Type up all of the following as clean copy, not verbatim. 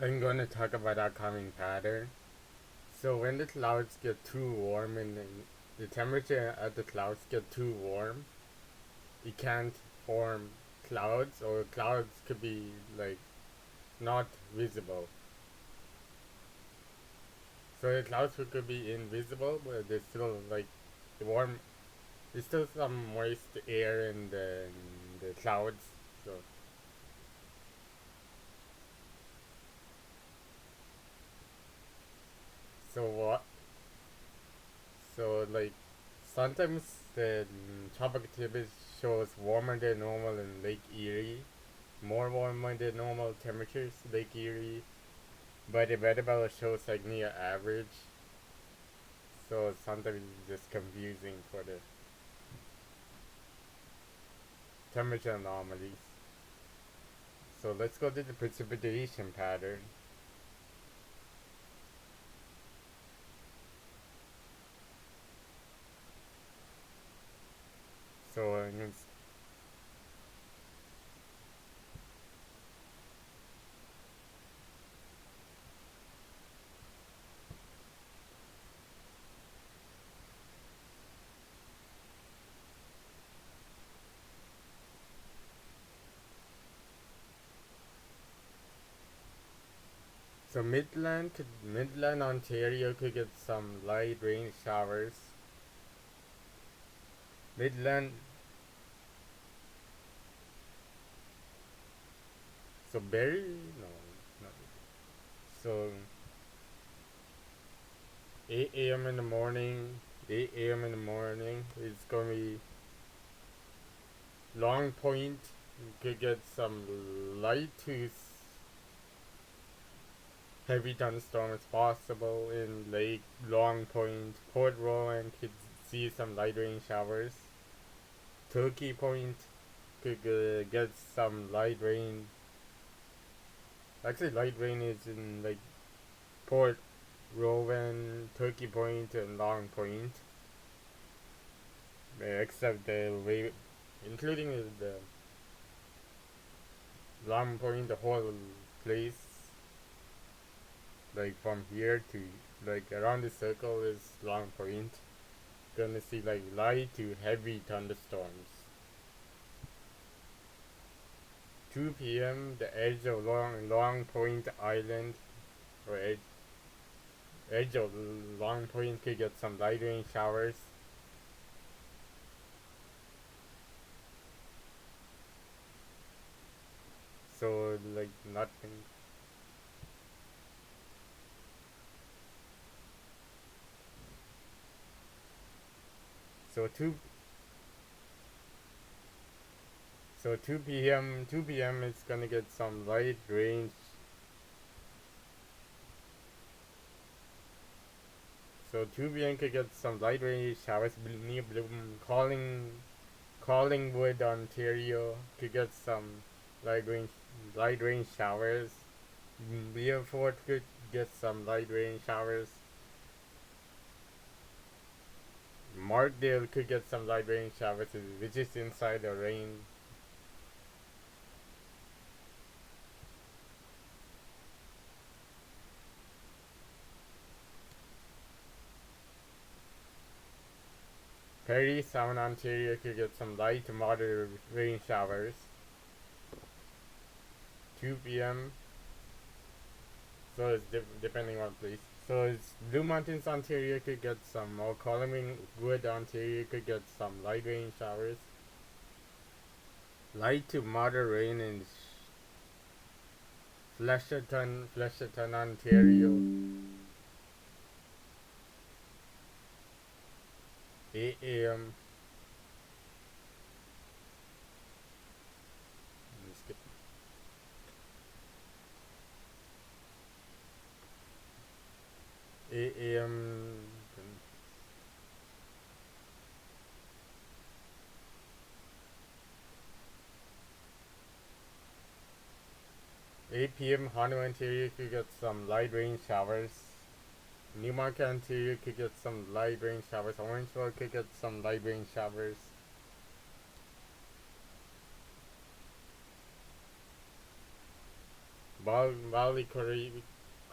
I'm going to talk about our calming pattern. So when the clouds get too warm and the temperature of the clouds get too warm, it can't form clouds, or clouds could be like not visible. So the clouds could be invisible, but there's still like the warm. There's still some moist air in the clouds. So what? So like sometimes the tropical temperature shows warmer than normal in Lake Erie, more warmer than normal temperatures Lake Erie, but the weather bell shows like near average. So sometimes it's just confusing for the temperature anomalies. So let's go to the precipitation pattern. So Midland Ontario could get some light rain showers. Midland, so Barrie, no, not so 8 a.m. in the morning. 8 a.m. in the morning. It's gonna be Long Point. You could get some light to heavy thunderstorms possible in Lake Long Point. Port Rowan could see some light rain showers. Turkey Point could get some light rain. Actually, light rain is in like Port Rowan, Turkey Point, and Long Point. Except including the Long Point, the whole place, like from here to like around the circle is Long Point. Gonna see like light to heavy thunderstorms. 2 p.m. the edge of Long Point Island, or edge of Long Point could get some light rain showers. So like nothing. So two p.m. is gonna get some light rain. So 2 p.m. could get some light rain showers near Collingwood, Ontario. Could get some light rain light rain showers. Beaufort could get some light rain showers. Markdale could get some light rain showers, which is inside the rain. Perry Sound, Ontario could get some light to moderate rain showers. 2 p.m. So it's depending on place. So it's Blue Mountains, Ontario could get some, or Collingwood, Ontario could get some light rain showers. Light to moderate rain in Flesherton, Ontario. 8 a.m. 8 a.m. 8 p.m. Honolulu, Ontario could get some light rain showers. Newmarket, Ontario could get some light rain showers. Orangeville could get some light rain showers.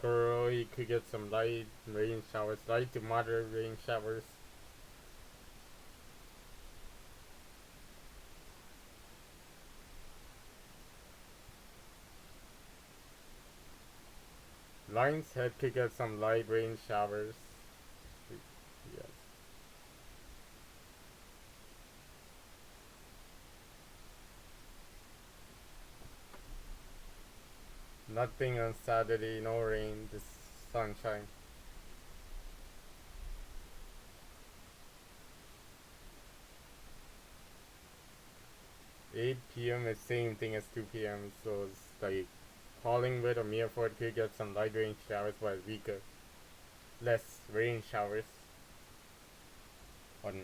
Kuroi could get some light rain showers, light to moderate rain showers. Lion's Head could get some light rain showers. Yes. Nothing on Saturday, no rain, just sunshine. 8 p.m. is same thing as 2 p.m. So it's like Collingwood or Muirford could get some light rain showers while weaker, less rain showers. On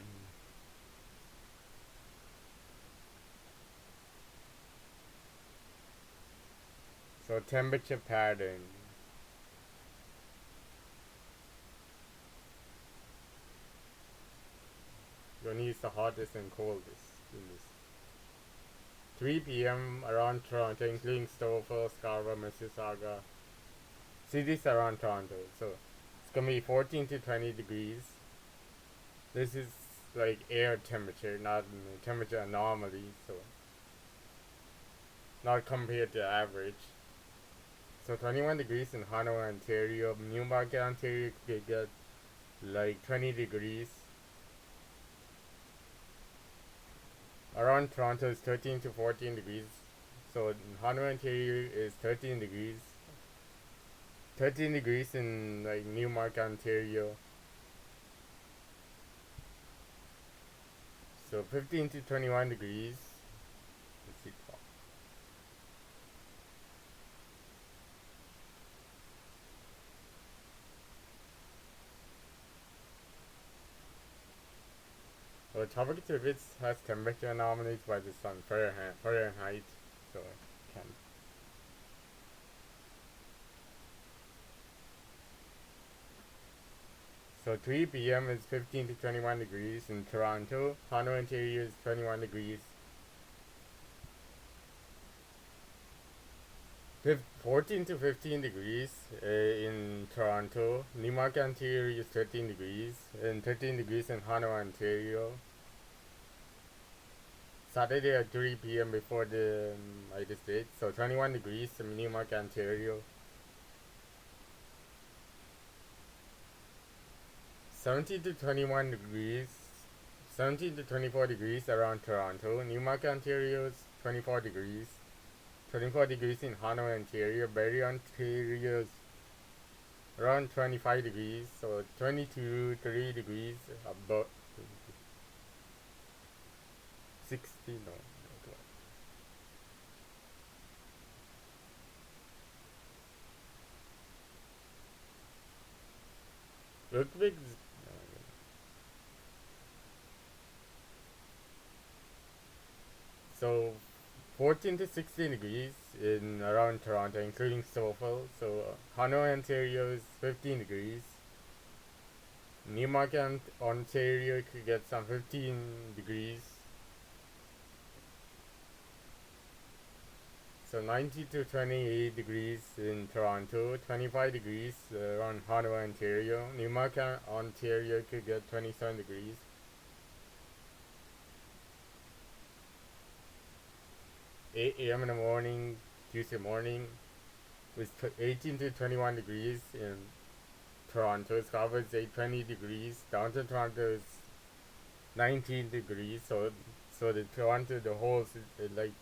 so temperature pattern. Yoni is the hottest and coldest in this. 3 p.m. around Toronto, including Stouffville, Scarborough, Mississauga, cities around Toronto. So it's gonna be 14 to 20 degrees. This is like air temperature, not temperature anomaly. So not compared to average. So 21 degrees in Hanover, Ontario. Newmarket, Ontario could get like 20 degrees. Around Toronto is 13 to 14 degrees. So in Hanover, Ontario is 13 degrees. 13 degrees in like Newmarket, Ontario. So 15 to 21 degrees. Let's see. Well, tropical circuits has temperature anomalies by the sun, Fahrenheit, so it can. So 3 p.m. is 15 to 21 degrees in Toronto. Hanover, Ontario is 21 degrees. 14 to 15 degrees in Toronto. Newmarket, Ontario is 13 degrees. And 13 degrees in Hanover, Ontario. Saturday at 3 p.m. before the latest date. So 21 degrees in Newmarket, Ontario. 17 to 21 degrees. 17 to 24 degrees around Toronto. Newmarket, Ontario is 24 degrees. 24 degrees in Hanover, Ontario. Barrie, Ontario is around 25 degrees. So 22, 3 degrees above 60. No. Ludwig. So 14 to 16 degrees in around Toronto, including Stouffville. So Hanover, Ontario is 15 degrees. Newmarket, Ontario could get some 15 degrees. So 90 to 28 degrees in Toronto, 25 degrees around Hanover, Ontario. Newmarket, Ontario could get 27 degrees. 8 a.m. in the morning, Tuesday morning, with 18 to 21 degrees in Toronto. Scarborough is 20 degrees. Downtown Toronto is 19 degrees. So the Toronto, the whole like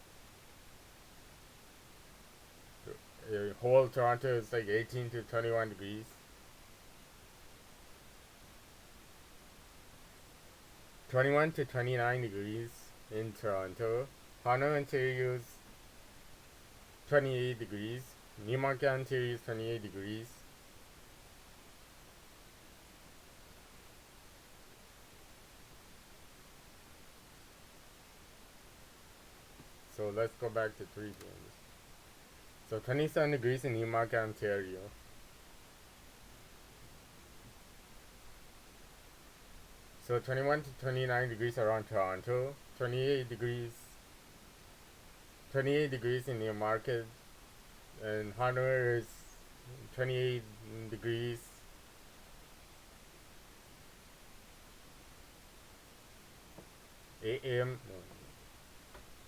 whole Toronto is like 18 to 21 degrees. '21 to 29 degrees in Toronto. Hanover, Ontario is 28 degrees. Newmarket, Ontario is 28 degrees. So let's go back to 3 p.m. So 27 degrees in Newmarket, Ontario. So 21 to 29 degrees around Toronto. 28 degrees in Newmarket, and Hanoi is 28 degrees. 8 a.m.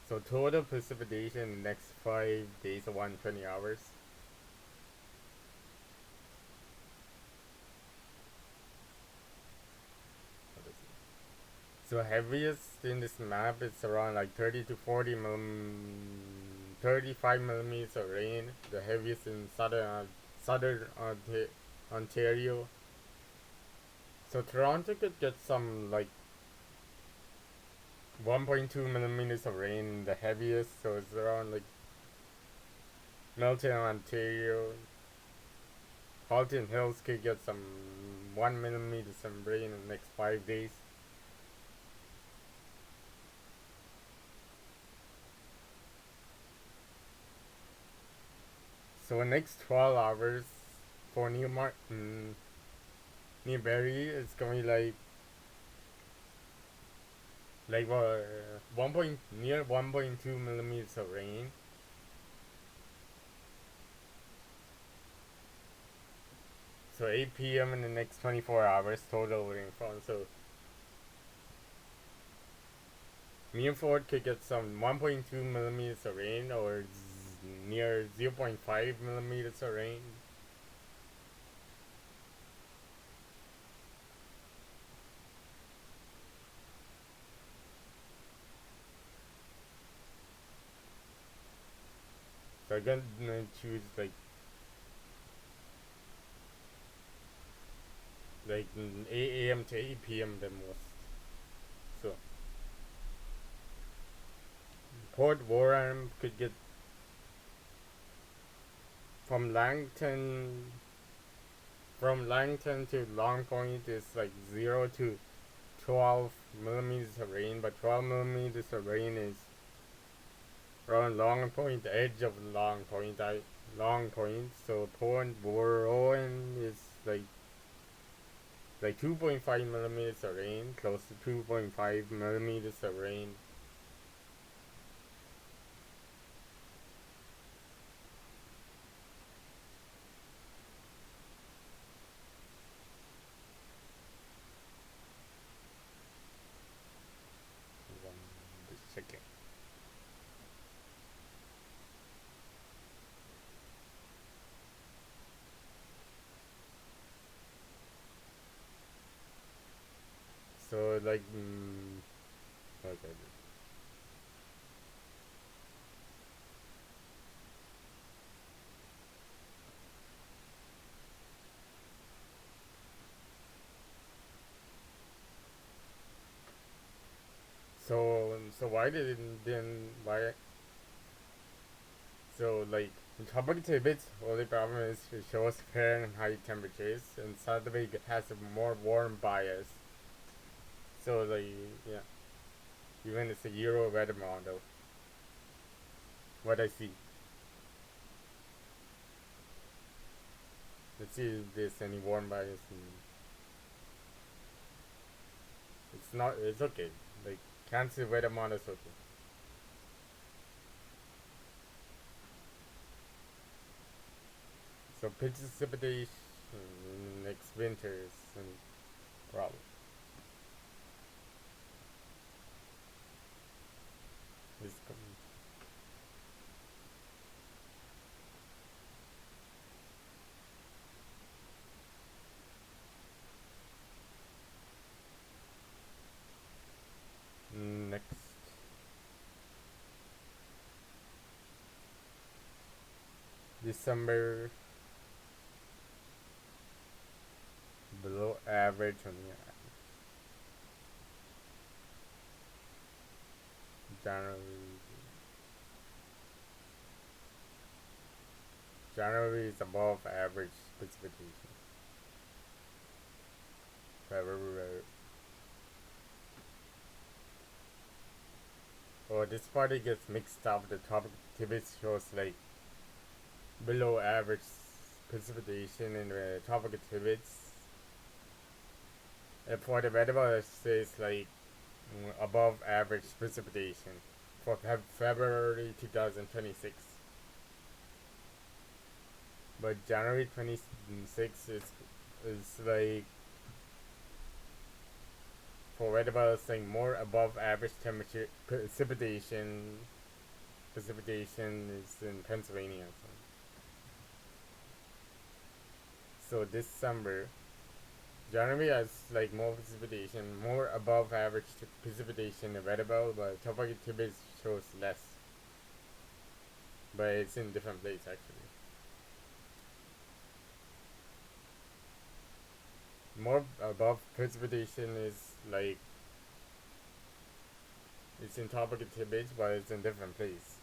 So total precipitation in the next 5 days, 120 hours. So heaviest in this map is around like 30 to 35 millimeters of rain. The heaviest in southern Ontario. So Toronto could get some like 1.2 millimeters of rain, the heaviest. So it's around like Milton, Ontario. Halton Hills could get some 1 millimeter of rain in the next 5 days. So the next 12 hours for Newberry, it's gonna be like near 1.2 millimeters of rain. So 8 p.m. in the next 24 hours total rainfall. So Milford could get some 1.2 millimeters of rain or near 0.5 millimeters of rain. So I'm gonna choose like 8 a.m. to 8 p.m. the most. So Port Warren could get from Langton to Long Point is like 0 to 12 millimeters of rain, but 12 millimeters of rain is around Long Point, the edge of Long Point. So Port Warren is like 2.5 millimeters of rain, close to 2.5 millimeters of rain. Just checking. So okay. So why didn't then why so like in tropical tidbits, only problem is it shows Fahrenheit temperatures, and Saturday has a more warm bias. So yeah, even it's a Euro weather model. What I see. Let's see if there's any warm bias. It's not. It's okay. Like cancel weather model is okay. So precipitation next winter is a problem. This next December below average on January. January is above average precipitation. February. Oh, this party gets mixed up. The top activity shows like below average precipitation in the tropical activities. And for the weather, it says like above average precipitation for February 2026. but January 26th is like for weather saying more above average temperature precipitation is in Pennsylvania. So December, January has like more precipitation, more above average precipitation available, but Topaci Tibet shows less. But it's in different place actually. More above precipitation is like it's in Topaci Tibet, but it's in different place.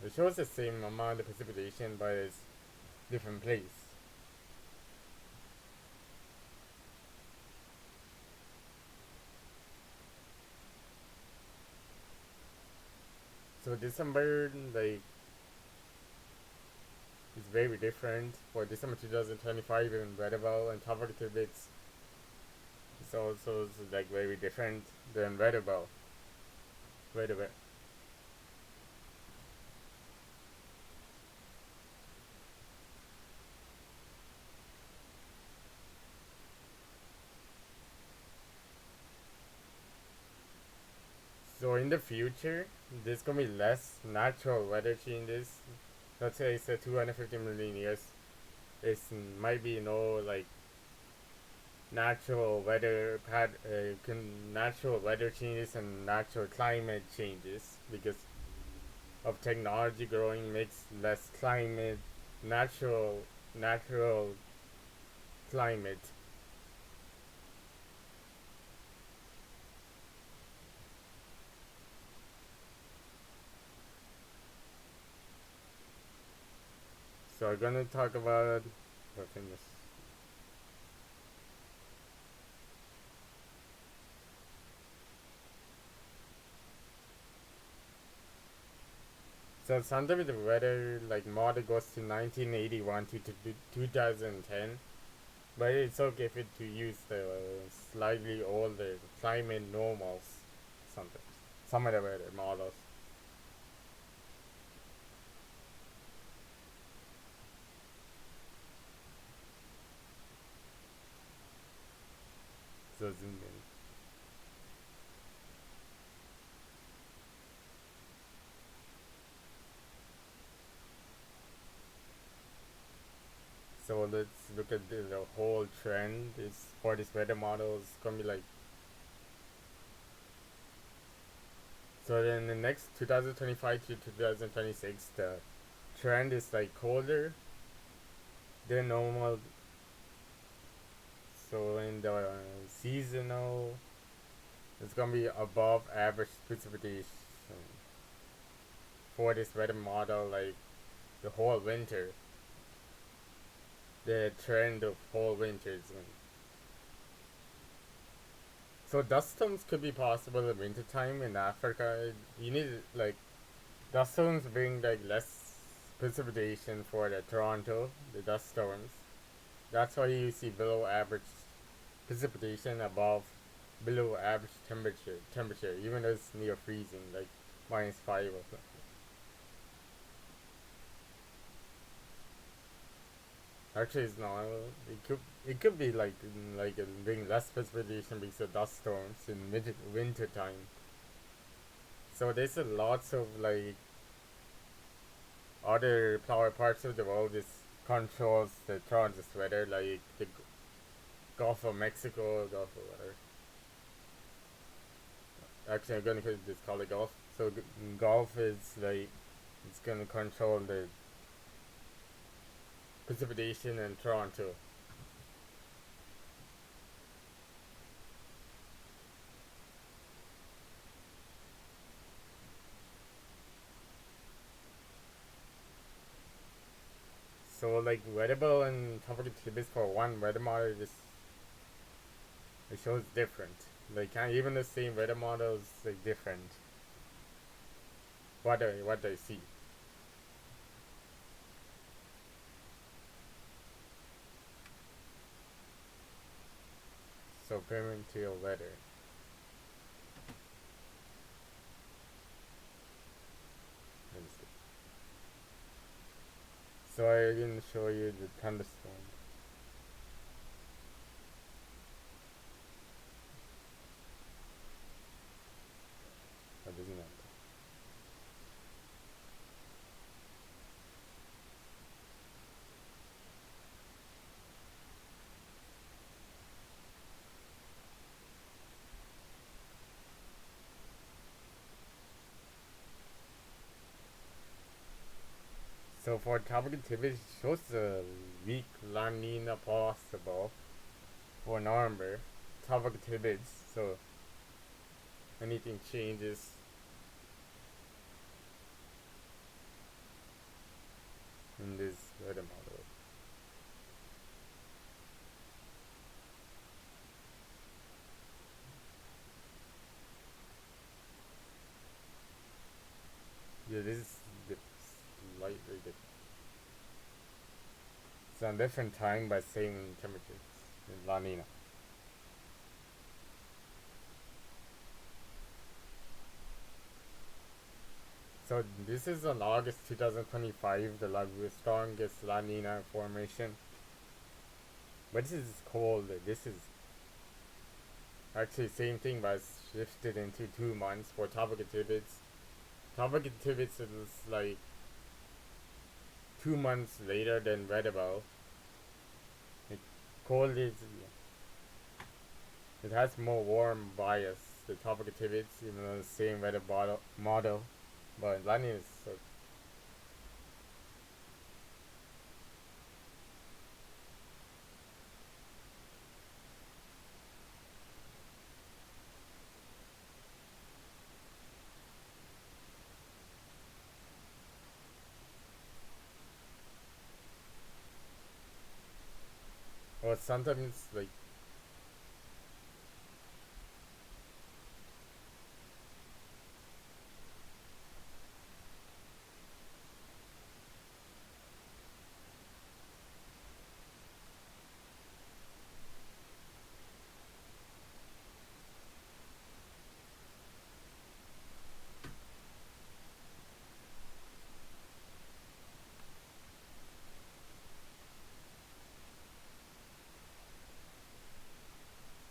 It shows the same amount of precipitation, but it's different place. So December like is very different for December 2025 in Redable and Topaci Tibet. It's also like very different than Redable. Redable. So in the future, there's gonna be less natural weather changes. Let's say it's a 250 million years. It might be no like natural weather changes and natural climate changes because of technology growing makes less climate natural climate. So we're gonna talk about the famous. So sometimes the weather like model goes to 1981 to 2010, but it's okay if it to use the slightly older climate normals sometimes. Some of the weather models. So zoom in. So let's look at the whole trend. Is for this weather model is gonna be like so. Then the next 2025 to 2026, the trend is like colder than normal. So in the seasonal, it's gonna be above average precipitation for this weather model. Like the whole winter, the trend of whole winter is going. So dust storms could be possible in wintertime in Africa. You need like dust storms bring like less precipitation for the Toronto, the dust storms. That's why you see below average precipitation above below average temperature, even though it's near freezing, like -5 or something. Actually, it's not. It could be like bring less precipitation because of dust storms in winter time. So there's a lots of like other power parts of the world is controls the Toronto's weather, like the Gulf of Mexico, Gulf of whatever. Actually, I'm gonna just call it Gulf. So Gulf is like it's gonna control the precipitation in Toronto. So like wearable and topic tidbits for one weather model just it shows different. Like even the same weather model is like different. What I see. So premature weather. So I can show you the thunderstorm. That doesn't matter. So for tropical activity, it shows a weak La Nina possible for November. Tropical activities. So anything changes in this weather model. Yeah, this is the slightly different. It's on different time by same temperatures in La Nina. So this is on August 2025, the strongest La Nina formation. But this is cold. This is actually same thing, but it's shifted into 2 months for tropical activities. Tropical activities is like 2 months later than weather. Like cold is it has more warm bias. The tropical activities, even though the same weather model, but La Nina is or sometimes like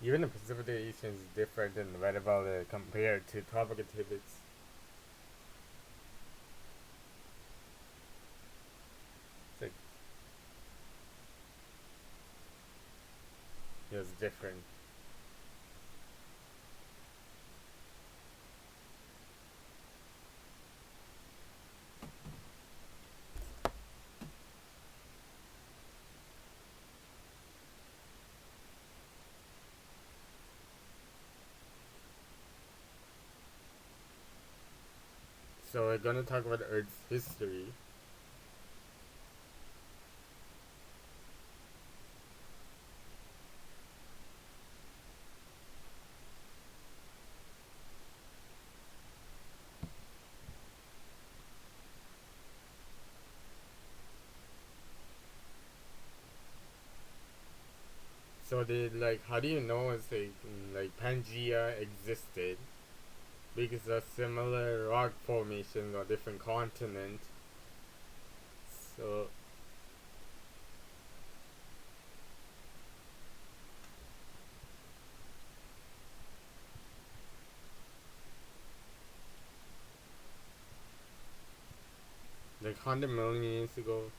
even the precipitation is different in weather compared to tropical activities. It's like it's different. So we're gonna talk about Earth's history. So they like, how do you know it's like Pangea existed? Because of similar rock formations on different continents. So like 100 million years ago.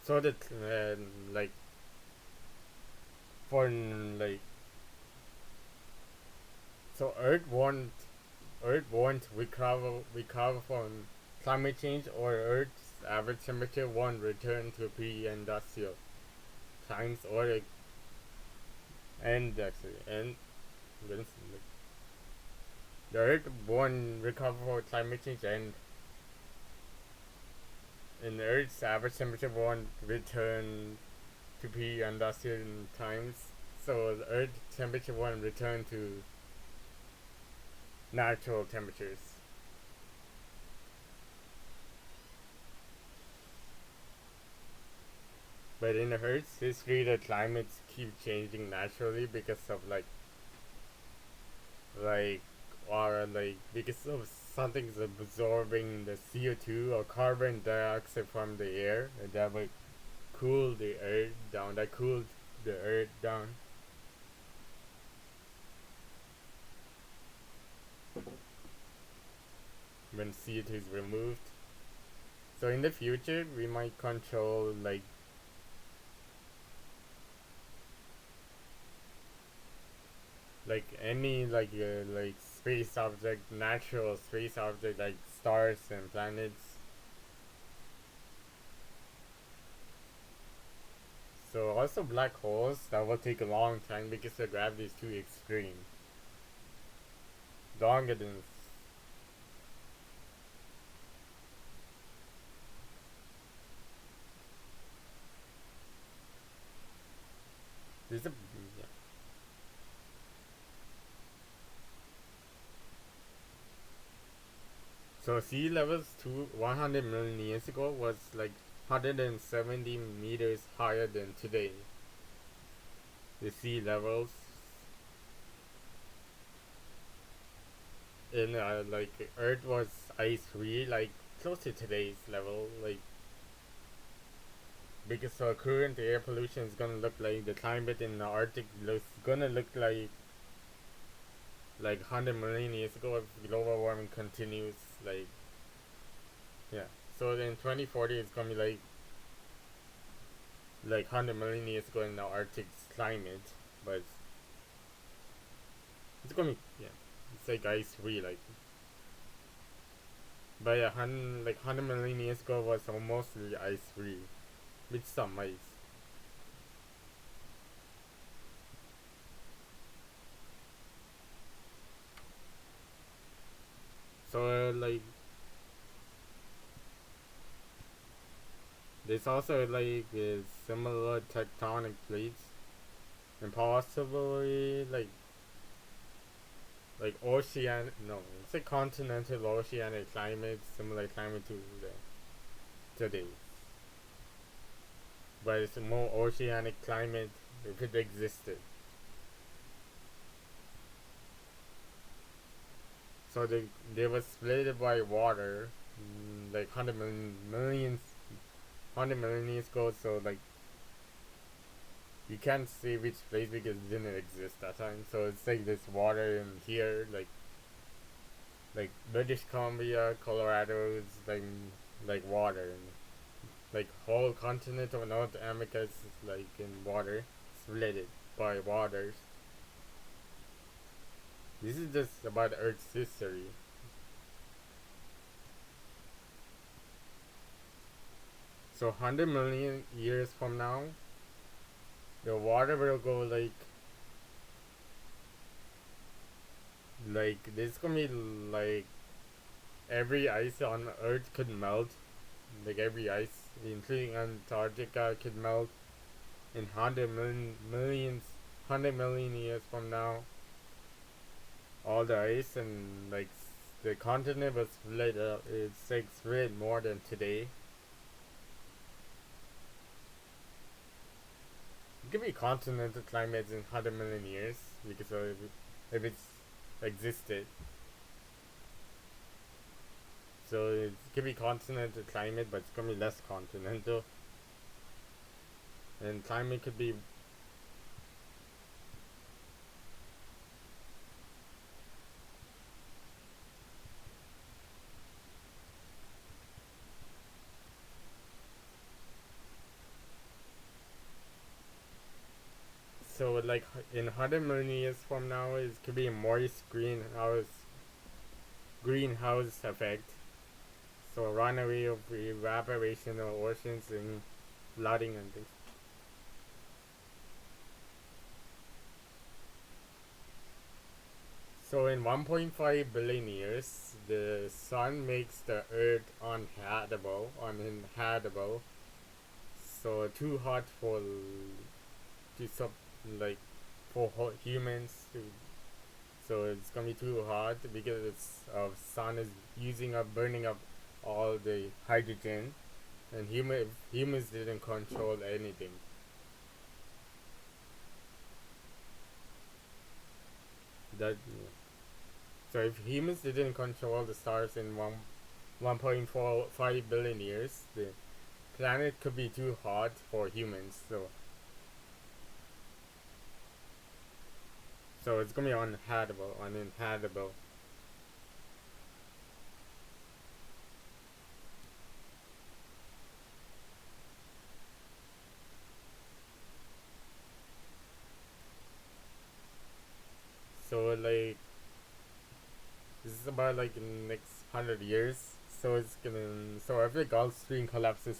So that like for like so Earth won't recover from climate change, or Earth's average temperature won't return to pre-industrial times, or like, and actually and when the Earth won't recover from climate change, and Earth's average temperature won't return to pre-industrial times. So the Earth temperature won't return to natural temperatures. But in Earth's history, the climates keep changing naturally because of like or like because of something's absorbing the CO2 or carbon dioxide from the air, and that would cool the earth down. That cooled the earth down. When CO2 is removed. So in the future, we might control like any like space object, natural space object like stars and planets. So also black holes that will take a long time because the gravity is too extreme. Longer than there's a yeah. So sea levels to 100 million years ago was like 170 meters higher than today. The sea levels in like Earth was ice free, like close to today's level, like because current air pollution is gonna look like the climate in the Arctic looks gonna look like 100 million years ago if global warming continues. Like yeah, so in 2040 it's gonna be like 100 million years ago in the Arctic climate, but it's gonna be yeah, it's like ice free like. But yeah, like 100 million years ago was mostly ice free with some ice. So like there's also like similar tectonic plates and possibly like ocean no it's a continental oceanic climate similar climate to the today, but it's a more oceanic climate if it existed. So they were split by water, like 100 million millions 100 million years ago. So like you can't say which place because it didn't exist that time. So it's like this water in here, like British Columbia, Colorado is like water, and like whole continent of North America is like in water, split by waters. This is just about Earth's history. So 100 million years from now, the water will go like this gonna be like every ice on Earth could melt, like every ice, including Antarctica, could melt in 100 million years from now. All the ice and like the continent was split up. It's like split more than today. It could be continental climates in 100 million years because if it's existed. So it could be continental climate, but it's gonna be less continental. And climate could be so like in 100 million years from now, it could be a moist greenhouse effect. So runaway of evaporation of oceans and flooding and things. So in 1.5 billion years, the sun makes the earth uninhabitable. So too hot for to sub like for humans to. So it's gonna be too hot because it's sun is using up burning up all the hydrogen, and humans didn't control anything. That So if humans didn't control the stars in 1.45 billion years, the planet could be too hot for humans. So it's gonna be uninhabitable. So like this is about like in the next 100 years. So if the Gulf Stream collapses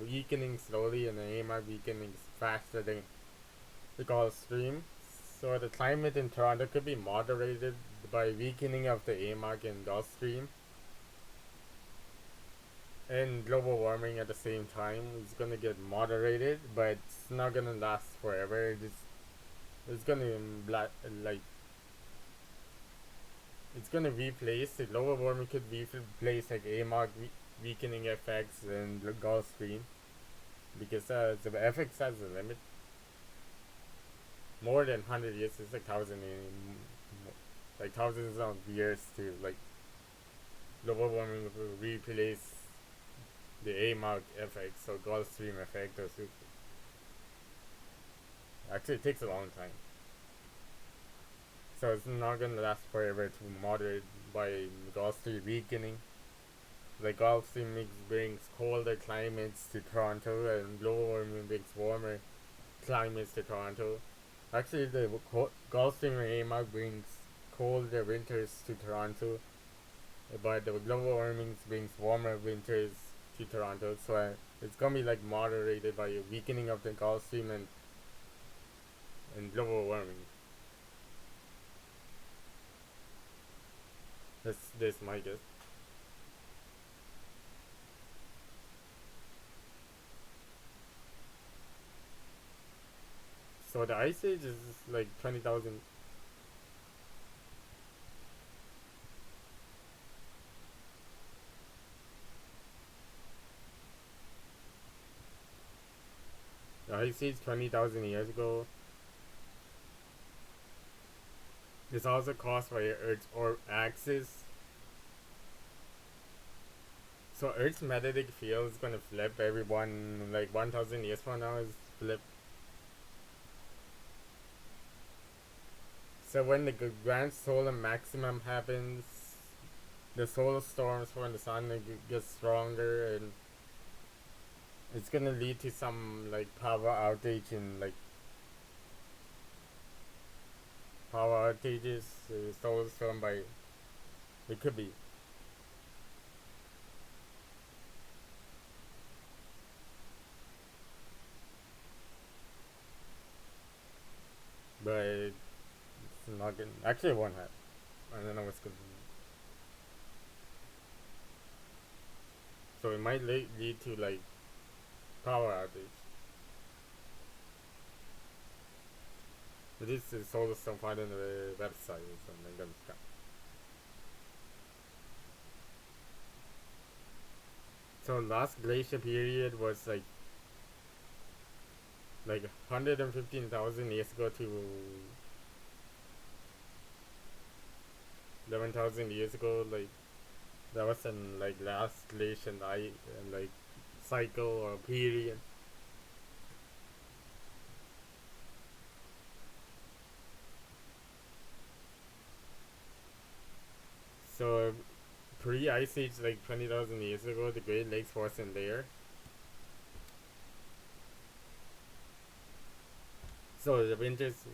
weakening slowly, and the AMAC weakening faster than the Gulf Stream, so the climate in Toronto could be moderated by weakening of the AMAC and Gulf Stream, and global warming at the same time is gonna get moderated, but it's not gonna last forever. It's gonna like it's gonna replace the global warming could replace like AMOC weakening effects and the Gulf Stream, because the effects has a limit. More than 100 years, it's like like thousands of years to like global warming will replace the AMOC effect, so Gulf Stream effect or so. Actually, it takes a long time. So it's not gonna last forever to moderate by Gulf Stream weakening. The Gulf Stream brings colder climates to Toronto, and global warming brings warmer climates to Toronto. Actually, the Gulf Stream and AMOC brings colder winters to Toronto, but the global warming brings warmer winters to Toronto. So it's gonna be like moderated by a weakening of the Gulf Stream and global warming. That's my guess. So the ice age is like 20,000. The ice age 20,000 years ago is also caused by Earth's axis. So Earth's magnetic field is gonna flip every like 1,000 years from now is flip. So when the grand solar maximum happens, the solar storms from the sun get stronger, and it's gonna lead to some like power outages, solar storm by it could be. But it's not gonna actually it won't happen. I don't know what's gonna. So it might lead to like power outage. But this is solar storm find on the website or something. So last glacier period was like 115,000 years ago to 11,000 years ago. Like that was an like last glacier like cycle or period. So pre-ice age, like 20,000 years ago, the Great Lakes wasn't there. So the winters,